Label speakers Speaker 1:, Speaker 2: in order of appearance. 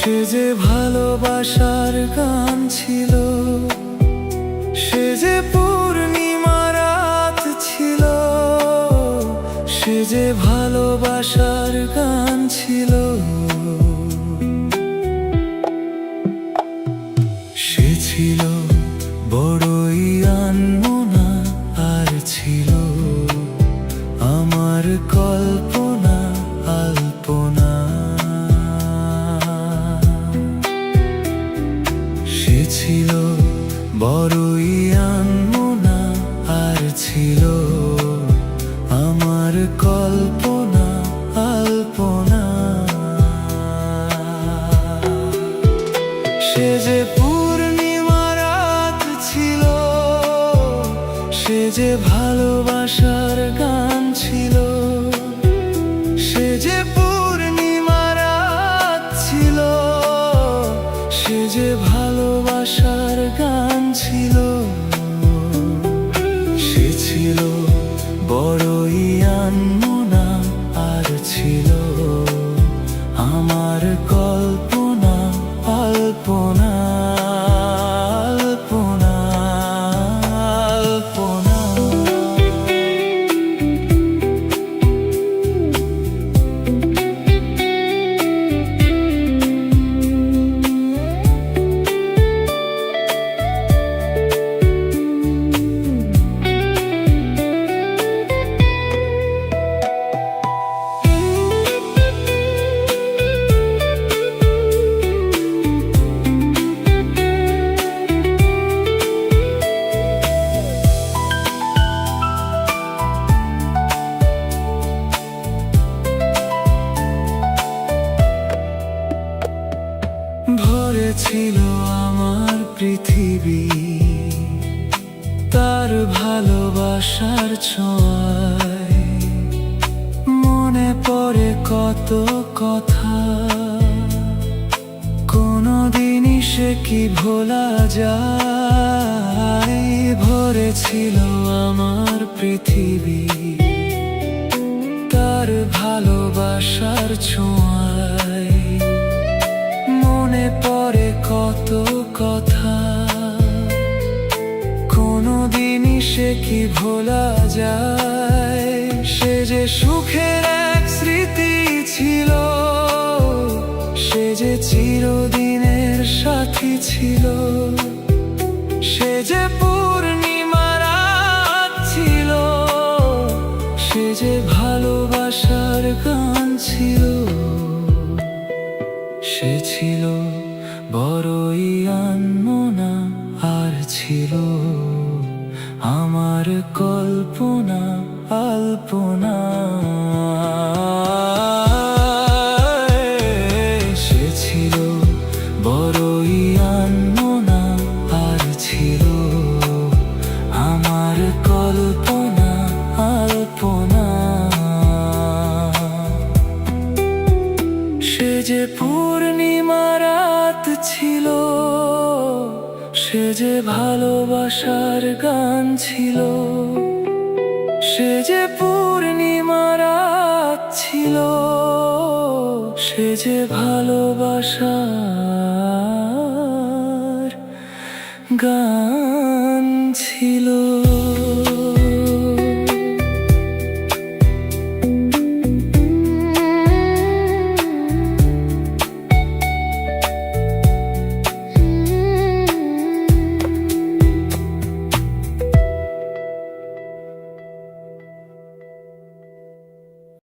Speaker 1: সে যে ভালোবাসার গান ছিল, সে যে পূর্ণিমা রাত ছিল, সে যে ভালোবাসার গান ছিল। সে ছিল বড়ই আনমনা, আর ছিল আমার কল্পনা আল্পনা। সে ছিল বড়ই আনমনা, আর ছিল আমার কল্পনা আল্পনা। সে যে পূর্ণিমা রাত ছিল, সে যে ভালোবাসার গান ছিল। সে যে পূর্ণিমা রাত ছিল, সে যে ভালোবাসার গান ছিল। সে ছিল বড়ই আনমনা, আর ছিল আমার কল্পনা আল্পনা আল্পনা আল্পনা। ভরে ছিল আমার পৃথিবী তার ভালোবাসার ছোঁয়ায়। মনে পড়ে কত কথা, কোনদিনই সে কি ভোলা যায়। ভরে ছিল আমার পৃথিবী তার ভালোবাসার ছোঁয়ায়। মনে পড়ে কত কথা, কোনদিনই সে কি ভোলা যায়। সে যে সুখের এক স্মৃতি ছিল, সে যে চিরদিনের সাথী ছিল। সে যে পূর্ণিমা রাত ছিল, সে যে ভালোবাসার গান ছিল। সে ছিল বড়ই আনমনা, আর ছিল আমার কল্পনা আল্পনা। সে ছিল বড়ই আনমনা, আর ছিল আমার কল্পনা আল্পনা। সে যে পূর্ণিমা রাত ছিল, সে যে ভালোবাসার গান ছিল। সে যে পূর্ণিমা রাত ছিল, সে যে ভালোবাসার গান ছিল।